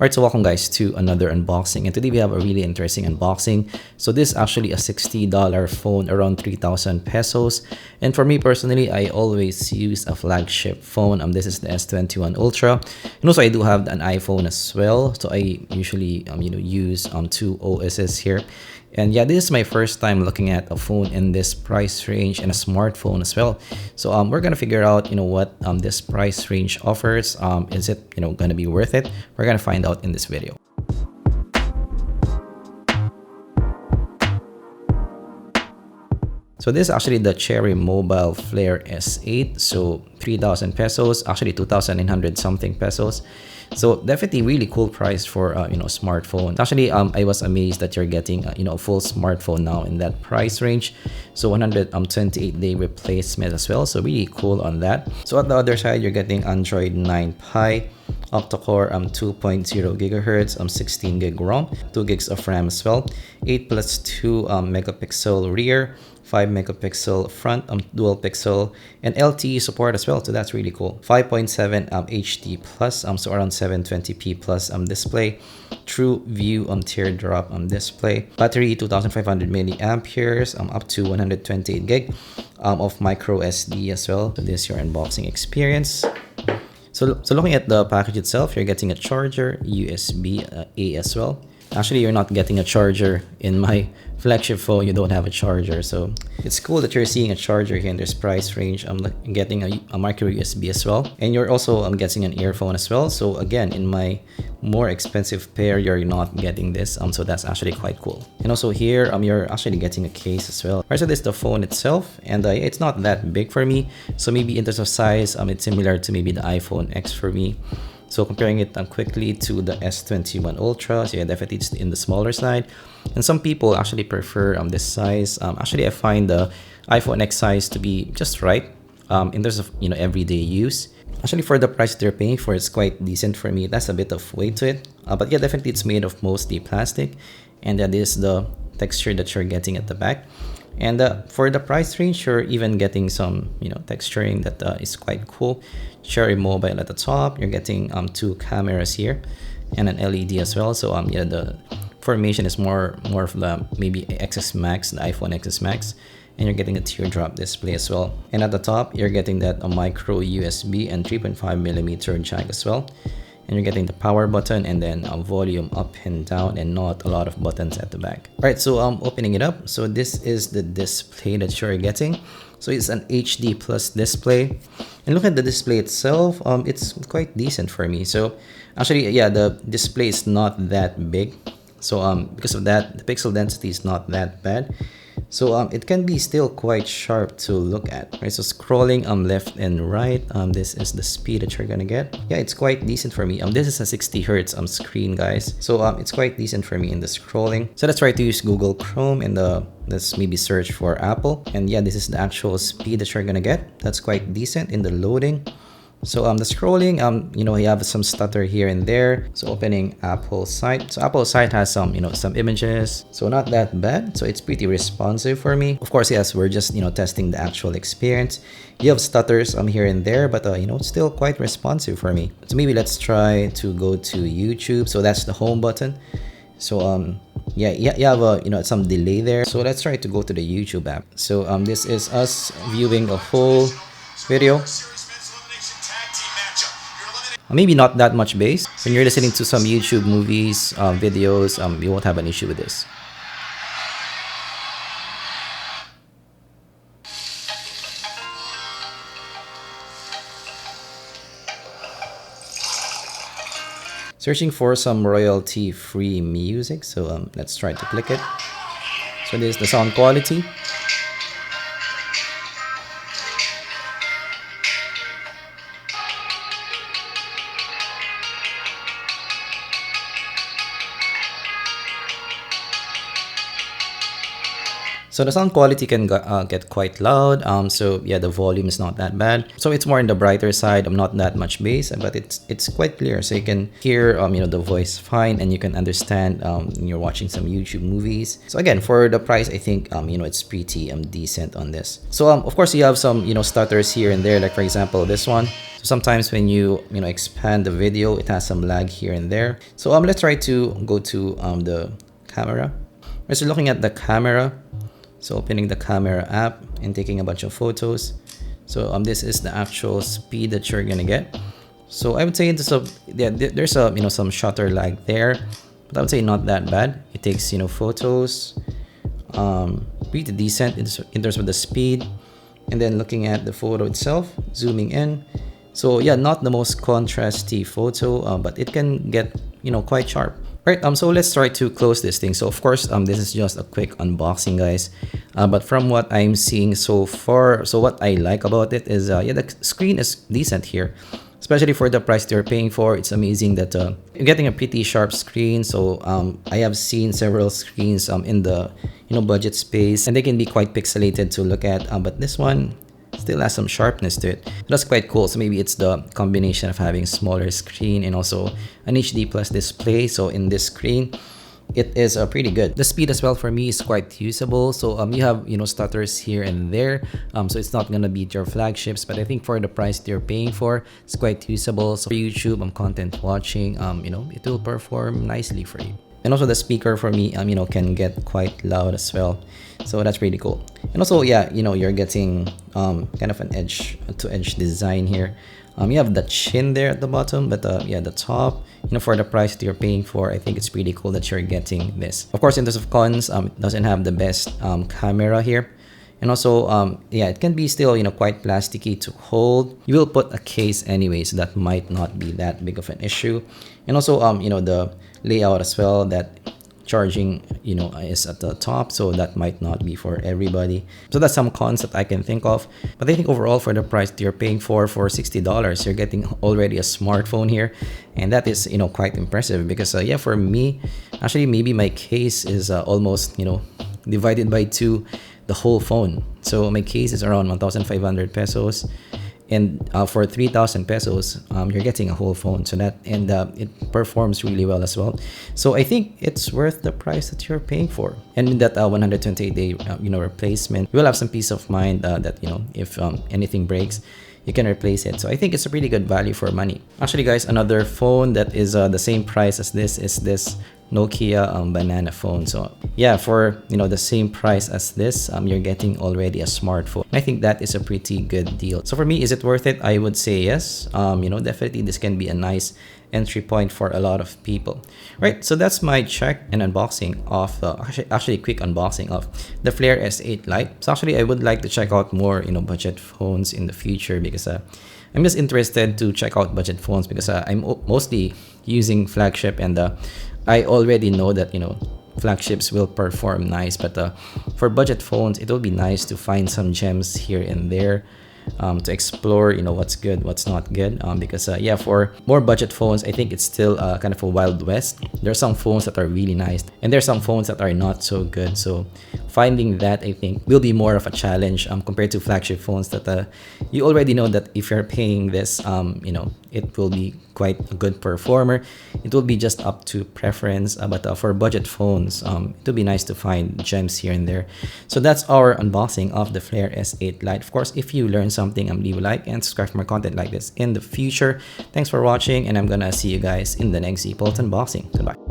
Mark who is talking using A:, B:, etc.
A: Alright, so welcome guys to another unboxing, and today we have a really interesting unboxing. So this is actually a $60 phone, around 3,000 pesos. And for me personally, I always use a flagship phone. This is the S21 Ultra, and also I do have an iPhone as well. So I usually use two OSs here. And yeah, this is my first time looking at a phone in this price range and a smartphone as well. So we're gonna figure out what this price range offers. Is it gonna be worth it? We're gonna find out in this video. So this is actually the Cherry Mobile Flare S8. So 3,000 pesos, actually 2,900 something pesos. So definitely really cool price for smartphone. Actually, I was amazed that you're getting a full smartphone now in that price range. So 128-day replacement as well. So really cool on that. So at the other side, you're getting Android 9 Pie, octa-core 2.0 gigahertz, 16 gig ROM, 2 gigs of RAM as well, 8+2 megapixel rear, 5 megapixel front, dual pixel, and LTE support as well. So that's really cool. 5.7 HD plus, so around 720p plus display, true view teardrop display, battery 2,500 milliamperes, up to 128 gig of micro SD as well. So this is your unboxing experience. So looking at the package itself, you're getting a charger, USB-A as well. Actually, you're not getting a charger in my flagship phone. You don't have a charger, so it's cool that you're seeing a charger here in this price range. I'm getting a micro USB as well, and you're also getting an earphone as well. So again, in my more expensive pair, you're not getting this, so that's actually quite cool. And also here, you're actually getting a case as well. Alright, so this is the phone itself, and it's not that big for me. So maybe in terms of size, it's similar to maybe the iPhone X for me. So comparing it quickly to the S21 Ultra, so yeah, definitely it's in the smaller side. And some people actually prefer this size. Actually, I find the iPhone X size to be just right in terms of everyday use. Actually, for the price they're paying for, it's quite decent for me. That's a bit of weight to it, but yeah, definitely it's made of mostly plastic, and that is the texture that you're getting at the back. And for the price range, you're even getting some texturing that is quite cool. Cherry Mobile at the top. You're getting two cameras here and an LED as well. So yeah, the formation is more of the maybe XS Max, the iPhone XS Max, and you're getting a teardrop display as well. And at the top, you're getting that a micro USB and 3.5mm jack as well. And you're getting the power button and then volume up and down, and not a lot of buttons at the back. All right, so opening it up. So this is the display that you're getting. So it's an HD plus display, and look at the display itself. It's quite decent for me. So actually, yeah, the display is not that big. So because of that, the pixel density is not that bad. So it can be still quite sharp to look at, right? So scrolling left and right, this is the speed that you're gonna get. Yeah, it's quite decent for me. This is a 60 hertz screen, guys. So it's quite decent for me in the scrolling. So let's try to use Google Chrome, and let's maybe search for Apple. And yeah, this is the actual speed that you're gonna get. That's quite decent in the loading. So the scrolling, you have some stutter here and there. So opening Apple site. So Apple site has some, some images. So not that bad. So it's pretty responsive for me. Of course, yes, we're just, testing the actual experience. You have stutters here and there, but it's still quite responsive for me. So maybe let's try to go to YouTube. So that's the home button. So yeah, you have some delay there. So let's try to go to the YouTube app. So this is us viewing a whole video. Maybe not that much bass. When you're listening to some YouTube movies, videos, you won't have an issue with this. Searching for some royalty-free music, so let's try to click it. So this is the sound quality. So the sound quality can get quite loud. So yeah, the volume is not that bad. So it's more in the brighter side. Not that much bass, but it's quite clear. So you can hear the voice fine, and you can understand when you're watching some YouTube movies. So again, for the price, I think it's pretty decent on this. So of course you have some stutters here and there. Like for example, this one. So sometimes when you expand the video, it has some lag here and there. So let's try to go to the camera. So looking at the camera, so opening the camera app and taking a bunch of photos. So this is the actual speed that you're gonna get. So I would say there's a some shutter lag there, but I would say not that bad. It takes photos pretty decent in terms of the speed. And then looking at the photo itself, zooming in. So yeah, not the most contrasty photo, but it can get quite sharp. Right, so let's try to close this thing. So of course, this is just a quick unboxing, guys. But from what I'm seeing so far, so what I like about it is, yeah, the screen is decent here, especially for the price they're paying for. It's amazing that you're getting a pretty sharp screen. So I have seen several screens in the budget space, and they can be quite pixelated to look at. But this one still has some sharpness to it. That's quite cool. So maybe it's the combination of having a smaller screen and also an HD plus display. So in this screen, it is pretty good. The speed as well for me is quite usable. So you have stutters here and there. So it's not gonna beat your flagships, but I think for the price you're paying for, it's quite usable. So for YouTube, content watching, it will perform nicely for you. And also the speaker for me, can get quite loud as well. So that's pretty cool. And also, yeah, you're getting kind of an edge-to-edge design here. You have the chin there at the bottom, but yeah, the top, for the price that you're paying for, I think it's pretty cool that you're getting this. Of course, in terms of cons, it doesn't have the best camera here. And also, yeah, it can be still, quite plasticky to hold. You will put a case anyway, so that might not be that big of an issue. And also, the layout as well, that charging, is at the top, so that might not be for everybody. So that's some cons that I can think of. But I think overall, for the price that you're paying for $60, you're getting already a smartphone here. And that is, quite impressive because, yeah, for me, actually, maybe my case is almost, divided by two, the whole phone. So my case is around 1,500 pesos, and for 3,000 pesos, you're getting a whole phone. So that, and it performs really well as well. So I think it's worth the price that you're paying for. And with that 128-day replacement, you will have some peace of mind that if anything breaks, you can replace it. So I think it's a pretty good value for money. Actually, guys, another phone that is the same price as this is this Nokia banana phone. So yeah, for the same price as this, you're getting already a smartphone. I think that is a pretty good deal. So for me, is it worth it? I would say yes. Definitely this can be a nice entry point for a lot of people. Right, so that's my check and unboxing of actually quick unboxing of the Flare S8 Lite. So actually I would like to check out more budget phones in the future, because I'm just interested to check out budget phones, because I'm mostly using flagship, and I already know that flagships will perform nice, but for budget phones, it will be nice to find some gems here and there, to explore what's good, what's not good, because yeah, for more budget phones, I think it's still kind of a wild west. There are some phones that are really nice, and there are some phones that are not so good. So finding that, I think, will be more of a challenge compared to flagship phones that you already know that if you're paying this, it will be quite a good performer. It will be just up to preference, but for budget phones, it will be nice to find gems here and there. So that's our unboxing of the Flare S8 Lite. Of course, if you learned something, leave a like and subscribe for more content like this in the future. Thanks for watching, and I'm gonna see you guys in the next Z-Bolt unboxing. Goodbye.